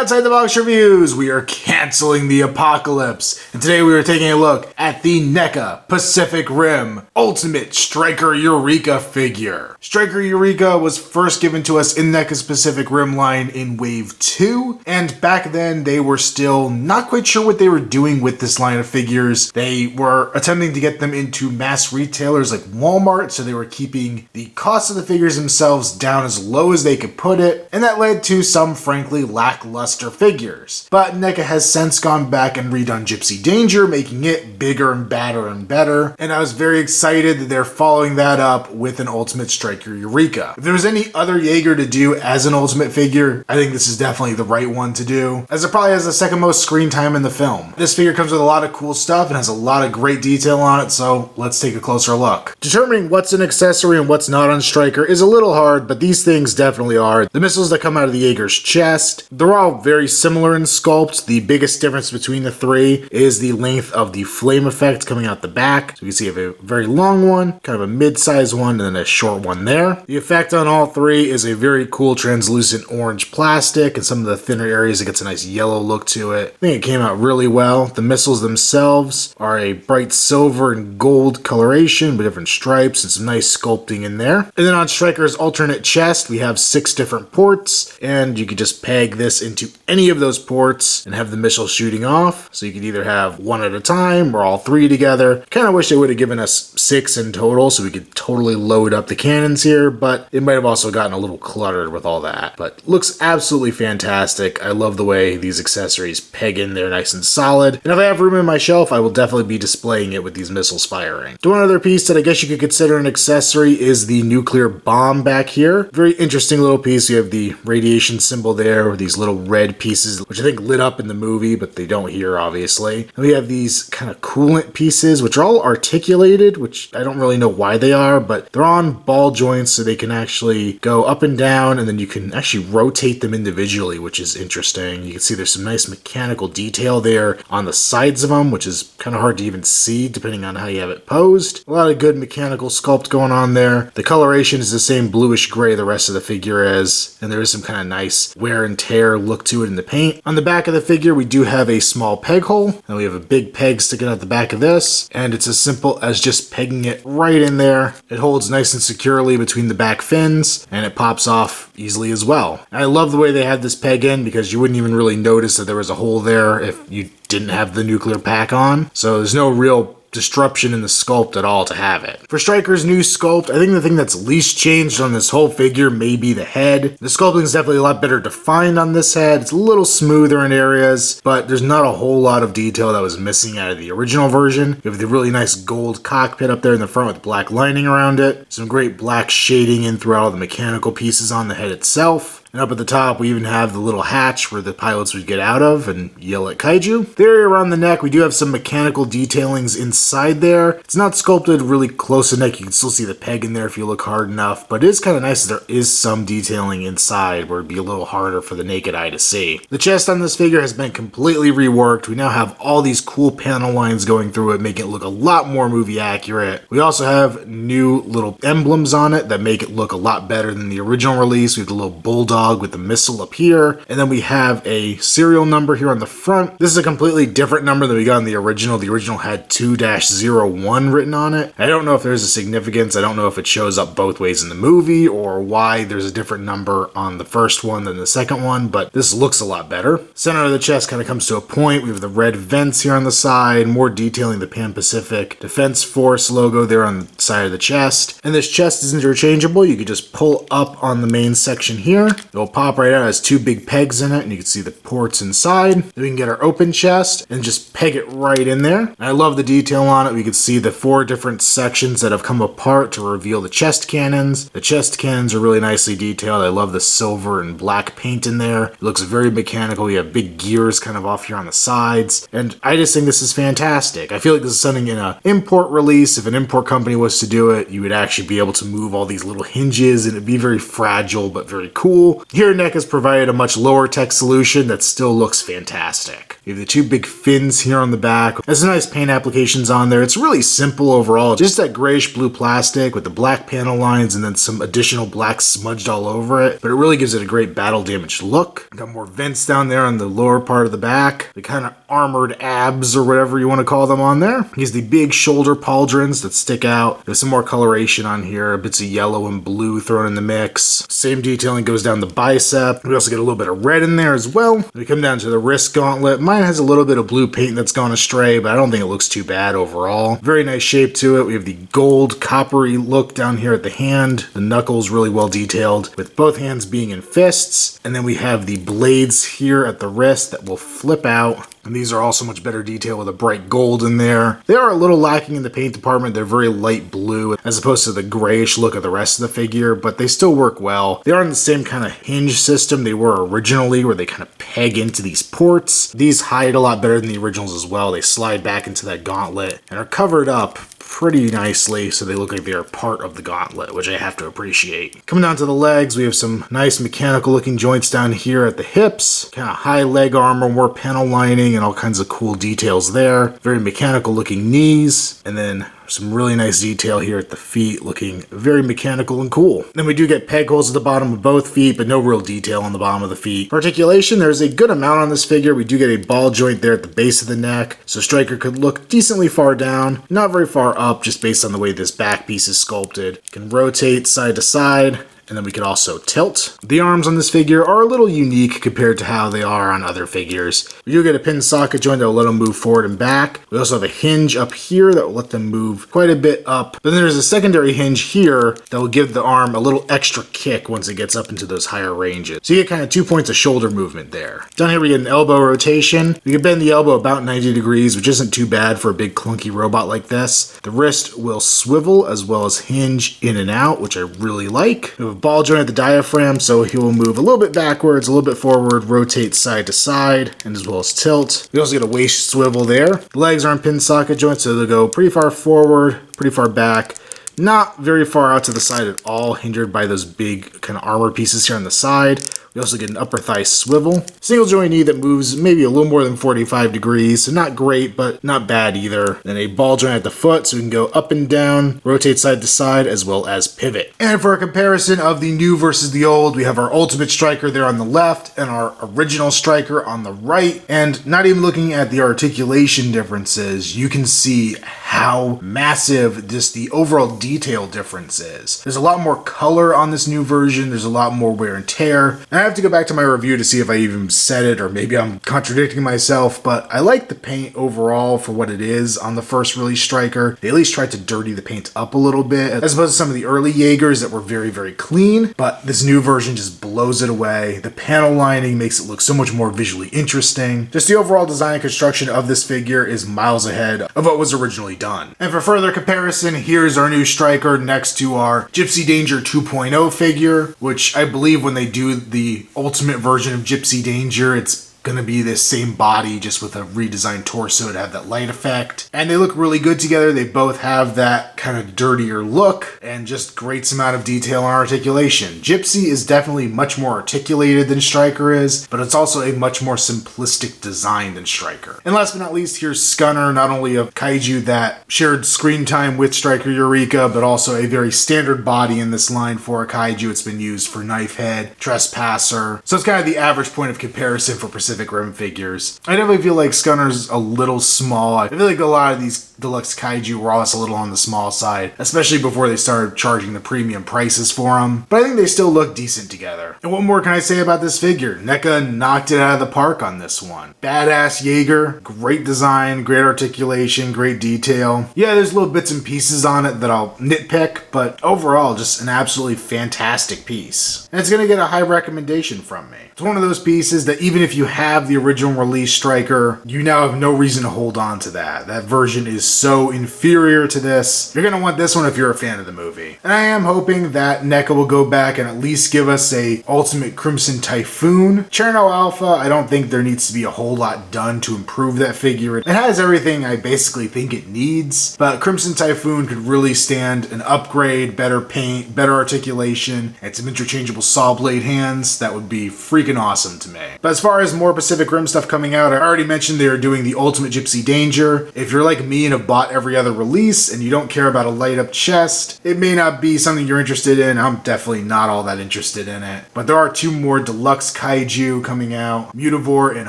Outside the Box Reviews, we are canceling the apocalypse, and today we are taking a look at the NECA Pacific Rim Ultimate Striker Eureka figure. Striker Eureka was first given to us in NECA's Pacific Rim line in Wave 2, and back then they were still not quite sure what they were doing with this line of figures. They were attempting to get them into mass retailers like Walmart, so they were keeping the cost of the figures themselves down as low as they could put it, and that led to some frankly lackluster figures. But NECA has since gone back and redone Gypsy Danger, making it bigger and badder and better, and I was very excited that they're following that up with an Ultimate Striker Eureka. If there was any other Jaeger to do as an Ultimate figure, I think this is definitely the right one to do, as it probably has the second most screen time in the film. This figure comes with a lot of cool stuff and has a lot of great detail on it, so let's take a closer look. Determining what's an accessory and what's not on Striker is a little hard, but these things definitely are. The missiles that come out of the Jaeger's chest, they're all very similar in sculpt. The biggest difference between the three is the length of the flame effect coming out the back. So you can see a very long one, kind of a mid-sized one, and then a short one there. The effect on all three is a very cool translucent orange plastic, and some of the thinner areas it gets a nice yellow look to it. I think it came out really well. The missiles themselves are a bright silver and gold coloration with different stripes and some nice sculpting in there. And then on Striker's alternate chest, we have 6 different ports, and you could just peg this into any of those ports and have the missile shooting off. So you could either have one at a time or all 3 together. Kind of wish they would have given us 6 in total so we could totally load up the cannons here, but it might have also gotten a little cluttered with all that. But looks absolutely fantastic. I love the way these accessories peg in there nice and solid. And if I have room in my shelf, I will definitely be displaying it with these missiles firing. The one other piece that I guess you could consider an accessory is the nuclear bomb back here. Very interesting little piece. You have the radiation symbol there with these little red pieces, which I think lit up in the movie, but they don't here, obviously. And we have these kind of coolant pieces, which are all articulated, which I don't really know why they are, but they're on ball joints, so they can actually go up and down, and then you can actually rotate them individually, which is interesting. You can see there's some nice mechanical detail there on the sides of them, which is kind of hard to even see depending on how you have it posed. A lot of good mechanical sculpt going on there. The coloration is the same bluish gray the rest of the figure is, and there is some kind of nice wear and tear look to it in the paint. On the back of the figure, we do have a small peg hole, and we have a big peg sticking out the back of this, and it's as simple as just pegging it right in there. It holds nice and securely between the back fins, and it pops off easily as well. And I love the way they had this peg in because you wouldn't even really notice that there was a hole there if you didn't have the nuclear pack on. So there's no real disruption in the sculpt at all to have it. For Striker's new sculpt, I think the thing that's least changed on this whole figure may be the head. The sculpting is definitely a lot better defined on this head. It's a little smoother in areas, but there's not a whole lot of detail that was missing out of the original version. You have the really nice gold cockpit up there in the front with black lining around it. Some great black shading in throughout all the mechanical pieces on the head itself. And up at the top, we even have the little hatch where the pilots would get out of and yell at kaiju. The area around the neck, we do have some mechanical detailings inside there. It's not sculpted really close to the neck. You can still see the peg in there if you look hard enough, but it is kind of nice that there is some detailing inside where it'd be a little harder for the naked eye to see. The chest on this figure has been completely reworked. We now have all these cool panel lines going through it, making it look a lot more movie accurate. We also have new little emblems on it that make it look a lot better than the original release. We have the little bulldog with the missile up here, and then we have a serial number here on the front. This is a completely different number than we got in the original. The original had 2-01 written on it. I don't know if there's a significance. I don't know if it shows up both ways in the movie or why there's a different number on the first one than the second one, but this looks a lot better. Center of the chest kind of comes to a point. We have the red vents here on the side, more detailing the Pan-Pacific Defense Force logo there on the side of the chest. And this chest is interchangeable. You could just pull up on the main section here. It'll pop right out. It has 2 big pegs in it, and you can see the ports inside. Then we can get our open chest and just peg it right in there. And I love the detail on it. We can see the 4 different sections that have come apart to reveal the chest cannons. The chest cannons are really nicely detailed. I love the silver and black paint in there. It looks very mechanical. You have big gears kind of off here on the sides, and I just think this is fantastic. I feel like this is something in an import release. If an import company was to do it, you would actually be able to move all these little hinges, and it'd be very fragile but very cool. cool. Here, NECA's provided a much lower tech solution that still looks fantastic. You have the two big fins here on the back. There's some nice paint applications on there. It's really simple overall. Just that grayish blue plastic with the black panel lines and then some additional black smudged all over it. But it really gives it a great battle damaged look. Got more vents down there on the lower part of the back. The kind of armored abs or whatever you want to call them on there. Here's the big shoulder pauldrons that stick out. There's some more coloration on here. Bits of yellow and blue thrown in the mix. Same detailing goes down the bicep. We also get a little bit of red in there as well. When we come down to the wrist gauntlet, mine has a little bit of blue paint that's gone astray, but I don't think it looks too bad overall. Very nice shape to it. We have the gold coppery look down here at the hand. The knuckles really well detailed with both hands being in fists. And then we have the blades here at the wrist that will flip out. And these are also much better detail with a bright gold in there. They are a little lacking in the paint department. They're very light blue as opposed to the grayish look of the rest of the figure, but they still work well. They are in the same kind of hinge system they were originally, where they kind of peg into these ports. These hide a lot better than the originals as well. They slide back into that gauntlet and are covered up pretty nicely so they look like they are part of the gauntlet, which I have to appreciate. Coming down to the legs, we have some nice mechanical looking joints down here at the hips, kind of high leg armor, more panel lining and all kinds of cool details there. Very mechanical looking knees, and then some really nice detail here at the feet, looking very mechanical and cool. Then we do get peg holes at the bottom of both feet, but no real detail on the bottom of the feet. For articulation, there's a good amount on this figure. We do get a ball joint there at the base of the neck, so Striker could look decently far down, not very far up, just based on the way this back piece is sculpted. Can rotate side to side, and then we could also tilt. The arms on this figure are a little unique compared to how they are on other figures. We do get a pin socket joint that will let them move forward and back. We also have a hinge up here that will let them move quite a bit up. But then there's a secondary hinge here that will give the arm a little extra kick once it gets up into those higher ranges. So you get kind of 2 points of shoulder movement there. Down here we get an elbow rotation. We can bend the elbow about 90 degrees, which isn't too bad for a big clunky robot like this. The wrist will swivel as well as hinge in and out, which I really like. We have a ball joint at the diaphragm, so he will move a little bit backwards, a little bit forward, rotate side to side, and as well as tilt. We also get a waist swivel there. The legs are in pin socket joints, so they'll go pretty far forward, pretty far back, not very far out to the side at all, hindered by those big kind of armor pieces here on the side. We also get an upper thigh swivel. Single joint knee that moves maybe a little more than 45 degrees, so not great, but not bad either. Then a ball joint at the foot, so we can go up and down, rotate side to side, as well as pivot. And for a comparison of the new versus the old, we have our Ultimate Striker there on the left, and our original Striker on the right. And not even looking at the articulation differences, you can see how massive just the overall detail difference is. There's a lot more color on this new version, there's a lot more wear and tear. And I have to go back to my review to see if I even said it or maybe I'm contradicting myself, but I like the paint overall for what it is on the first release Striker. They at least tried to dirty the paint up a little bit, as opposed to some of the early Jaegers that were very, very clean, but this new version just blows it away. The panel lining makes it look so much more visually interesting. Just the overall design and construction of this figure is miles ahead of what was originally done. And for further comparison, here's our new Striker next to our Gypsy Danger 2.0 figure, which I believe when they do the ultimate version of Gypsy Danger, it's gonna be this same body just with a redesigned torso to have that light effect. And they look really good together. They both have that kind of dirtier look and just great amount of detail and articulation. Gypsy is definitely much more articulated than Striker is, but it's also a much more simplistic design than Striker. And last but not least, here's Scunner, not only a kaiju that shared screen time with Striker Eureka, but also a very standard body in this line for a kaiju. It's been used for Knifehead, Trespasser, so it's kind of the average point of comparison for Pacific Rim figures. I definitely feel like Scunner's a little small. I feel like a lot of these deluxe kaiju were also a little on the small side, especially before they started charging the premium prices for them. But I think they still look decent together. And what more can I say about this figure? NECA knocked it out of the park on this one. Badass Jaeger, great design, great articulation, great detail. Yeah, there's little bits and pieces on it that I'll nitpick, but overall, just an absolutely fantastic piece. And it's gonna get a high recommendation from me. It's one of those pieces that even if you have the original release Striker, you now have no reason to hold on to that. That version is so inferior to this. You're gonna want this one if you're a fan of the movie. And I am hoping that NECA will go back and at least give us a Ultimate Crimson Typhoon. Cherno Alpha, I don't think there needs to be a whole lot done to improve that figure. It has everything I basically think it needs, but Crimson Typhoon could really stand an upgrade, better paint, better articulation, and some interchangeable saw blade hands. That would be freaking awesome to me. But as far as more Pacific Rim stuff coming out, I already mentioned they are doing the Ultimate Gypsy Danger. If you're like me and have bought every other release and you don't care about a light up chest, it may not be something you're interested in. I'm definitely not all that interested in it. But there are 2 more deluxe kaiju coming out, Mutavore and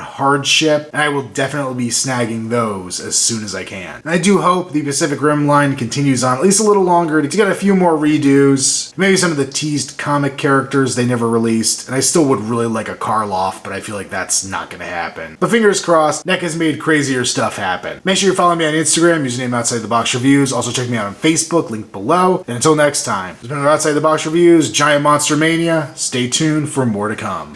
Hardship, and I will definitely be snagging those as soon as I can. And I do hope the Pacific Rim line continues on at least a little longer to get a few more redos, maybe some of the teased comic characters they never released, and I still would really like a Karloff, but I feel like that's not gonna happen. But fingers crossed, NECA's made crazier stuff happen. Make sure you follow me on Instagram, username Outside the Box Reviews. Also check me out on Facebook, link below. And until next time, this has been Outside the Box Reviews, Giant Monster Mania. Stay tuned for more to come.